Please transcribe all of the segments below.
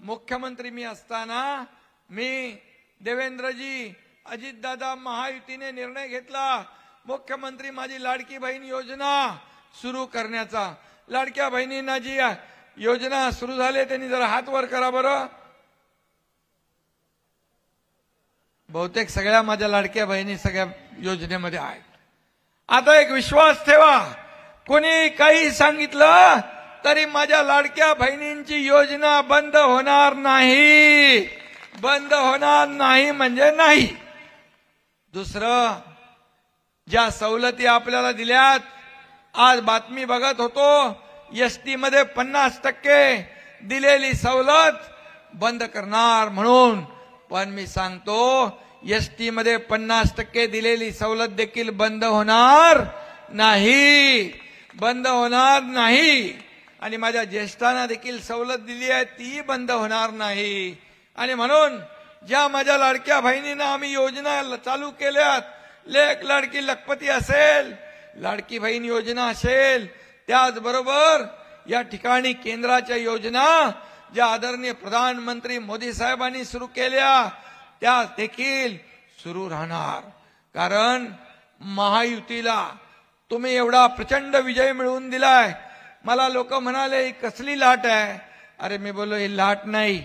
मुख्यमंत्री मी असताना मी देवेंद्रजी अजितदादा महायुतीने निर्णय घेतला मुख्यमंत्री माझी लाडकी बहीण योजना सुरू करण्याचा। लाडक्या बहिणींना जी योजना सुरू झाली त्यांनी जरा हात वर करा बरं। बहुतेक सगळ्या माझ्या लाडक्या बहिणी सगळ्या योजनेमध्ये आहेत। आता एक विश्वास ठेवा, कोणी काही सांगितलं तरी माझ्या लाडक्या बहिणींची योजना बंद होणार नाही, बंद होणार नाही म्हणजे नाही। दुसरं, ज्या सवलती आपल्याला दिल्यात, आज बातमी बघत होतो एसटी मध्ये 50% दिलेली सवलत बंद करणार म्हणून, पण मी सांगतो एसटी मध्ये 50% दिलेली सवलत देखील बंद होणार नाही, बंद होणार नाही। आणि माझ्या ज्येष्ठांना देखील सवलत दिली आहे ती बंद होणार नाही। आणि म्हणून ज्या माझ्या लाडक्या बहिणींना आम्ही योजना चालू केल्यात, लेक लाडकी लखपती असेल, लाडकी बहीण योजना असेल, त्याचबरोबर या ठिकाणी केंद्राच्या योजना ज्या आदरणीय प्रधानमंत्री मोदी साहेबांनी सुरू केल्या त्या देखील सुरू राहणार। कारण महायुतीला तुम्ही एवढा प्रचंड विजय मिळवून दिलाय। मला लोक म्हणाले ही कसली लाट आहे, अरे मी बोललो ही लाट नाही,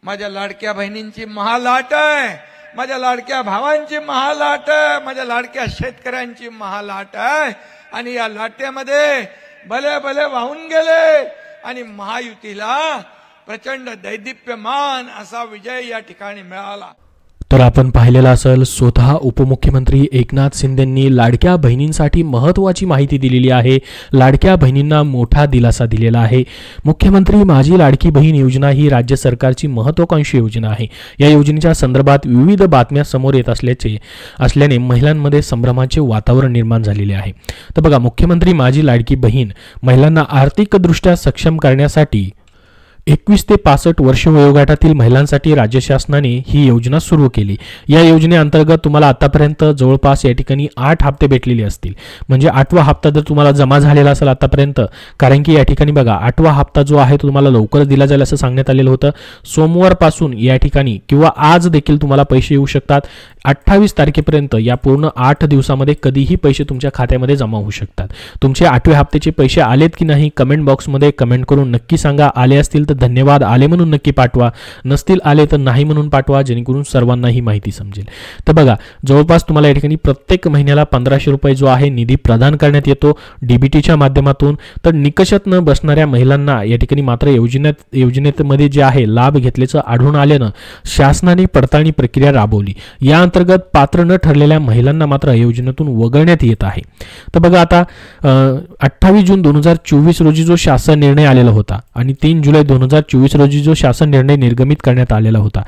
माझ्या लाडक्या बहिणींची महालाट आहे, माझ्या लाडक्या भावांची महालाट आहे, माझ्या लाडक्या शेतकऱ्यांची महालाट आहे। आणि या लाटेमध्ये भले भले वाहून गेले आणि महायुतीला प्रचंड दैदिप्यमान असा विजय या ठिकाणी मिळाला। तर आपण पाहिलेला असेल स्वतः उपमुख्यमंत्री एकनाथ शिंदेंनी लाडक्या बहिणींसाठी महत्त्वाची माहिती दिलेली आहे, लाडक्या बहिणींना मोठा दिलासा दिलेला आहे। मुख्यमंत्री माझी लाडकी बहीण योजना ही राज्य सरकारची महत्त्वाकांक्षी योजना आहे। या योजनेच्या संदर्भात विविध बातम्या समोर येत असल्याने महिलांमध्ये संभ्रमाचे वातावरण निर्माण झालेले आहे। तर बघा, मुख्यमंत्री माझी लाडकी बहीण महिलांना आर्थिकदृष्ट्या सक्षम करण्यासाठी 21 ते 65 वर्ष वयोगटातील महिलांसाठी राज्य शासनाने ही योजना सुरू केली। या योजनेअंतर्गत तुम्हाला आतापर्यंत जवळपास या ठिकाणी 8 हप्ते भेटलेले असतील। म्हणजे 8वा हप्ता जर तुम्हाला जमा झालेला असेल आतापर्यंत, कारण की या ठिकाणी बघा 8वा हप्ता जो आहे तो तुम्हाला लवकर दिला जाईल असं सांगण्यात आलेलं होतं। सोमवारपासून या ठिकाणी किंवा आज देखील तुम्हाला पैसे येऊ शकतात। 28 तारखेपर्यंत या पूर्ण 8 दिवसामध्ये कधीही पैसे तुमच्या खात्यामध्ये जमा होऊ शकतात। तुमचे 8व्या हप्त्याचे पैसे आलेत की नाही कमेंट बॉक्समध्ये कमेंट करून नक्की सांगा। आले असतील तर धन्यवाद, आले म्हणून नक्की पाठवा, नसतील आले तर नाही म्हणून पाठवा, जेणेकरून सर्वांना ही माहिती समजेल। तर बघा, जवळपास तुम्हाला या ठिकाणी प्रत्येक महिन्याला 1500 रुपये जो आहे निधी प्रदान करण्यात येतो डीबीटीच्या माध्यमातून। तर निकषात न बसणाऱ्या महिलांना या ठिकाणी मात्र योजनेमध्ये जे आहे लाभ घेतल्याचं आढळून आल्यानं शासनाने पडताळणी प्रक्रिया राबवली। या अंतर्गत पात्र न ठरलेल्या महिलांना मात्र योजनेतून वगळण्यात येत आहे। तर बघा, आता 28 जून 2024 रोजी जो शासन निर्णय आलेला होता आणि 3 जुलै 2024 रोजी जो शासन निर्णय निर्गमित करण्यात आलेला होता,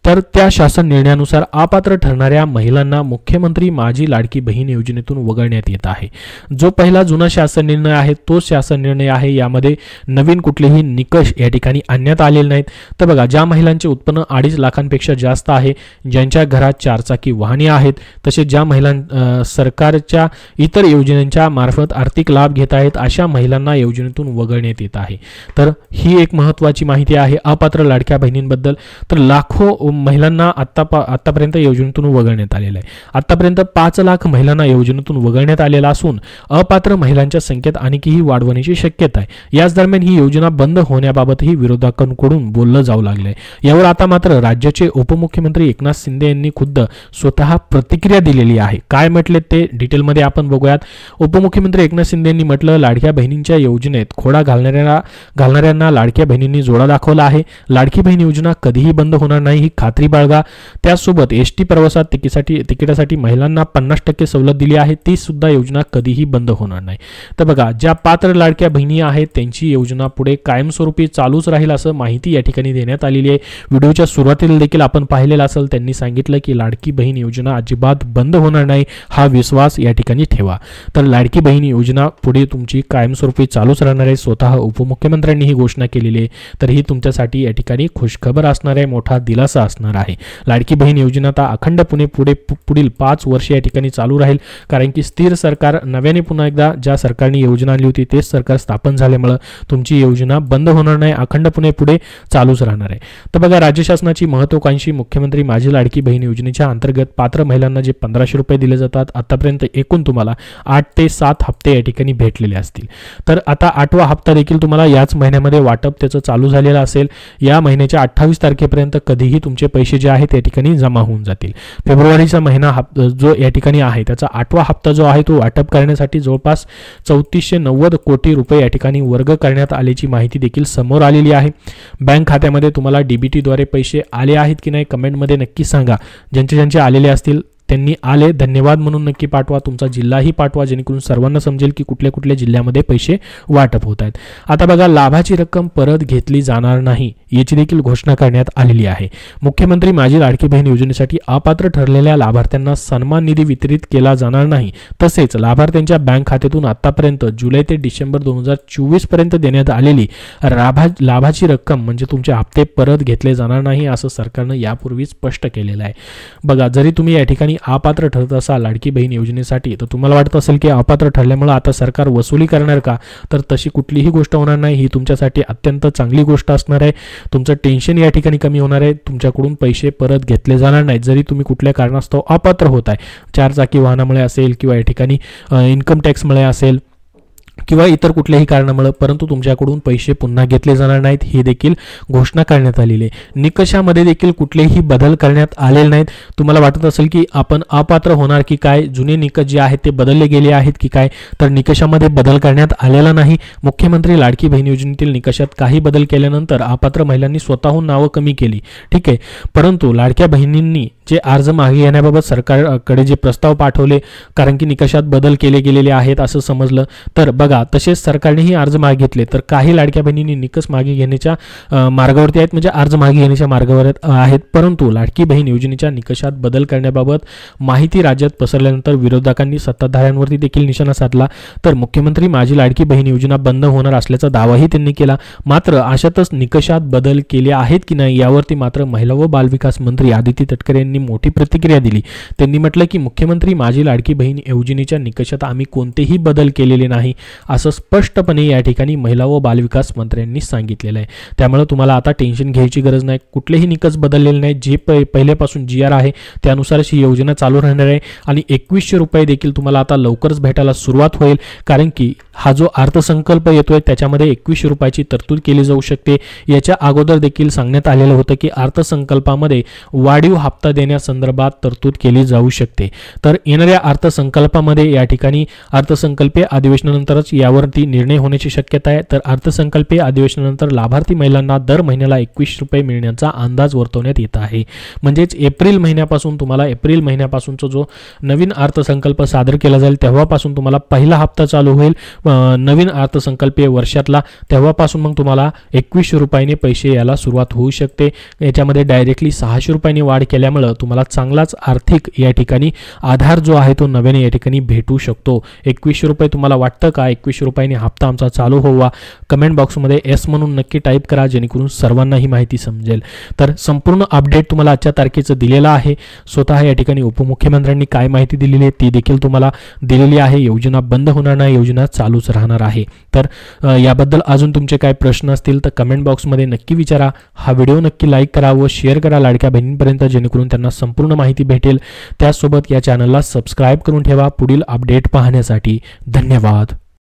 तर त्या शासन निर्णयानुसार अपात्र ठरणाऱ्या महिलांना मुख्यमंत्री माझी लाडकी बहीण योजनेतून वगळण्यात येत आहे। जो पहिला जुना शासन निर्णय आहे तो शासन निर्णय आहे, यामध्ये नवीन कुठलेही निकष या ठिकाणी आणण्यात आलेले नाहीत। तर बघा, ज्या महिलांचे उत्पन्न 2.5 लाखांपेक्षा जास्त आहे, ज्यांच्या घरात 4 चाकी वाहने आहेत, तसेच ज्या महिला सरकारच्या इतर योजनांच्या मार्फत आर्थिक लाभ घेत आहेत, अशा महिलांना योजनेतून वगळण्यात येत आहे। तर ही एक महत्त्वाची माहिती आहे अपात्र लाडक्या बहिणींबद्दल। तर लाखो महिलांना आतापर्यंत योजनेतून वगळण्यात आलेलं आहे। आतापर्यंत 5 लाख महिलांना योजनेतून वगळण्यात आलेला असून अपात्र महिलांच्या संख्येत आणखीही वाढ होण्याची शक्यता आहे। याच दरम्यान ही योजना बंद होण्याबाबतही विरोधकांकडून बोललं जाऊ लागलंय। यावर आता मात्र राज्याचे उपमुख्यमंत्री एकनाथ शिंदे यांनी खुद्द स्वतः प्रतिक्रिया दिलेली आहे। काय म्हटले ते डिटेलमध्ये आपण बघूयात। उपमुख्यमंत्री एकनाथ शिंदे यांनी म्हटलं, लाडक्या बहिणींच्या योजनेत खोडा घालणाऱ्यांना लाडक्या बहिणींनी जोडा दाखवला आहे। लाडकी बहीण योजना कधीही बंद होणार नाही ही खात्री बाळगा। त्यासोबत एसटी प्रवासात तिकिटासाठी महिलांना 50% सवलत दिली आहे, ती सुद्धा योजना कधीही बंद होणार नाही। तर बघा, ज्या पात्र लाडक्या बहिणी आहेत त्यांची योजना पुढे कायमस्वरूपी चालूच राहील असं माहिती या ठिकाणी देण्यात आलेली आहे। व्हिडिओच्या सुरुवातीला देखील आपण पाहिलेला असेल, त्यांनी सांगितलं की लाडकी बहीण योजना अजिबात बंद होणार नाही, हा विश्वास या ठिकाणी ठेवा। तर लाडकी बहीण योजना पुढे तुमची कायमस्वरूपी चालूच राहणार आहे, स्वतः उपमुख्यमंत्र्यांनी ही घोषणा केलेली आहे। तर ही तुमच्यासाठी या ठिकाणी खुशखबर असणार आहे, मोठा दिलासा असणार आहे. लाडकी बहीण योजना आता अखंडपणे पुढील 5 वर्ष या ठिकाणी चालू राहील, कारण की स्थिर सरकार नव्याने पुन्हा एकदा ज्या सरकारने योजना आणली होती तेच सरकार स्थापन झाल्यामुळे तुमची योजना बंद होणार नाही, अखंडपणे पुढे चालूच राहणार आहे. तर बघा, राज्य शासनाची महत्त्वाकांक्षी मुख्यमंत्री माझी लाडकी बहीण योजनेच्या अंतर्गत पात्र महिलांना जे 1500 रुपये दिले जातात, आतापर्यंत एकूण तुम्हाला 8 ते 7 हप्ते या ठिकाणी भेटलेले असतील. तर आता 8वा हप्ता देखील तुम्हाला याच महिन्यामध्ये वाटप त्याचं चालू झालेलं असेल. या महिन्याच्या 28 तारखेपर्यंत कधीही तुमचे पैसे जे आहेत त्या ठिकाणी जमा होऊन जातील. फेब्रुवारीचा महिना जो या ठिकाणी आहे त्याचा 8वा हप्ता जो आहे तो वाटप करण्यासाठी जवळपास 3490 कोटी रुपये या ठिकाणी वर्ग करण्यात आल्याची माहिती देखील समोर आलेली आहे. बँक खात्यामध्ये तुम्हाला DBT द्वारे पैसे आले आहेत की नाही कमेंटमध्ये नक्की सांगा. ज्यांचे आलेले असतील त्यांनी आले धन्यवाद म्हणून नक्की पाठवा, तुमचा जिल्हाही पाठवा, जेणेकरून सर्वांना समजेल की कुठल्या कुठल्या जिल्ह्यामध्ये पैसे वाटप होत आहेत. आता बघा, लाभाची रक्कम परत घेतली जाणार नाही याची देखील घोषणा करण्यात आलेली आहे. मुख्यमंत्री माझी लाडकी बहीण योजनेसाठी अपात्र ठरलेल्या लाभार्थ्यांना सन्मान निधी वितरित केला जाणार नाही. तसेच लाभार्थ्यांच्या बँक खात्यातून आतापर्यंत जुलै ते डिसेंबर 2024 पर्यंत देण्यात आलेली लाभाची रक्कम म्हणजे तुमचे हप्ते परत घेतले जाणार नाही असं सरकारनं यापूर्वी स्पष्ट केलेलं आहे. बघा, जरी तुम्ही या ठिकाणी अपात्र ठरत असाल लाडकी बहीण योजनेसाठी, तर तुम्हाला वाटत असेल की अपात्र ठरल्यामुळे आता सरकार वसुली करणार का, तर तशी कुठलीही गोष्ट होणार नाही. ही तुमच्यासाठी अत्यंत चांगली गोष्ट असणार आहे. तुमचं टेन्शन या ठिकाणी कमी होणार आहे. तुमच्याकडून पैसे परत घेतले जाणार नाहीत. जरी तुम्ही कुठल्या कारणास्तव अपात्र होत आहे, 4 चाकी वाहनामुळे असेल किंवा या ठिकाणी इन्कम टॅक्समुळे असेल किंवा इतर कुठल्याही कारणामुळे, परंतु तुमच्याकडून पैसे पुन्हा घेतले जाणार नाहीत ही देखील घोषणा करण्यात आलेली आहे. निकषामध्ये देखील कुठलेही बदल करण्यात आलेले नाहीत. तुम्हाला वाटत असेल की आपण अपात्र होणार की काय, जुने निकष जे आहेत ते बदलले गेले आहेत की काय, तर निकषामध्ये बदल करण्यात आलेला नाही. मुख्यमंत्री लाडकी बहीण योजनेतील निकषात काही बदल केल्यानंतर अपात्र महिलांनी स्वतःहून नावं कमी केली, ठीक आहे, परंतु लाडक्या बहिणींनी जे अर्ज मागे घेण्याबाबत सरकारकडे जे प्रस्ताव पाठवले, कारण की निकषात बदल केले गेलेले आहेत असं समजलं, तर बघा तसेच सरकारनेही अर्ज मागे घेतले. तर काही लाडक्या बहिणींनी निकष मागे घेण्याच्या मार्गावरती आहेत, म्हणजे अर्ज मागे घेण्याच्या मार्गावर आहेत, परंतु लाडकी बहीण योजनेच्या निकषात बदल करण्याबाबत माहिती राज्यात पसरल्यानंतर विरोधकांनी सत्ताधाऱ्यांवरती देखील निशाणा साधला. तर मुख्यमंत्री माझी लाडकी बहीण योजना बंद होणार असल्याचा दावाही त्यांनी केला. मात्र अशातच निकषात बदल केले आहेत की नाही यावरती मात्र महिला व बालविकास मंत्री आदिती तटकरे यांनी मोठी प्रतिक्रिया दिली. त्यांनी म्हटलं की मुख्यमंत्री माझी लाडकी बहीण योजनेच्या निकषात आम्ही कोणतेही बदल केलेले नाही असं स्पष्टपणे या ठिकाणी महिला व बालविकास मंत्र्यांनी सांगितलेलं आहे. त्यामुळे तुम्हाला आता टेन्शन घ्यायची गरज नाही. कुठलेही निकष बदललेले नाही. जे पहिल्यापासून GR आहे त्यानुसारच ही योजना चालू राहणार आहे आणि 2100 रुपये देखील तुम्हाला आता लवकरच भेटायला सुरुवात होईल, कारण की हा जो अर्थसंकल्प येतोय त्याच्यामध्ये 2100 रुपयाची तरतूद केली जाऊ शकते. याच्या अगोदर देखील सांगण्यात आलेलं होतं की अर्थसंकल्पामध्ये वाढीव हप्ता देण्यासंदर्भात तरतूद केली जाऊ शकते. तर येणाऱ्या अर्थसंकल्पामध्ये या ठिकाणी अर्थसंकल्पीय अधिवेशनानंतरच यावरती निर्णय होण्याची शक्यता आहे. तर अर्थसंकल्पीय अधिवेशनानंतर लाभार्थी महिलांना दर महिन्याला 21 रुपये मिळण्याचा अंदाज वर्तवण्यात येत आहे. म्हणजेच एप्रिल महिन्यापासून तुम्हाला एप्रिल महिन्यापासूनचा जो नवीन अर्थसंकल्प सादर केला जाईल तेव्हापासून तुम्हाला पहिला हप्ता चालू होईल नवीन अर्थसंकल्पीय वर्षातला, तेव्हापासून मग तुम्हाला 2100 रुपयाने पैसे यायला सुरुवात होऊ शकते. याच्यामध्ये डायरेक्टली 600 रुपयांनी वाढ केल्यामुळे तुम्हाला चांगलाच आर्थिक या ठिकाणी आधार जो आहे तो नव्याने या ठिकाणी भेटू शकतो. 2100 रुपये तुम्हाला वाटतं का 2100 रुपयांनी हप्ता आमचा चालू व्हावा? कमेंट बॉक्समध्ये S म्हणून नक्की टाईप करा, जेणेकरून सर्वांना ही माहिती समजेल. तर संपूर्ण अपडेट तुम्हाला आजच्या तारखेचं दिलेलं आहे. स्वतः या ठिकाणी उपमुख्यमंत्र्यांनी काय माहिती दिलेली आहे ती देखील तुम्हाला दिलेली आहे. योजना बंद होणार नाही, योजना चालूच राहणार आहे. तर याबद्दल अजून तुमचे काय प्रश्न असतील तर कमेंट बॉक्समध्ये नक्की विचारा. हा व्हिडिओ नक्की लाईक करा व शेअर करा लाडक्या बहिणींपर्यंत, जेणेकरून त्यांना संपूर्ण माहिती भेटेल. त्याचसोबत या चॅनलला सबस्क्राईब करून ठेवा पुढील अपडेट पाहण्यासाठी. धन्यवाद.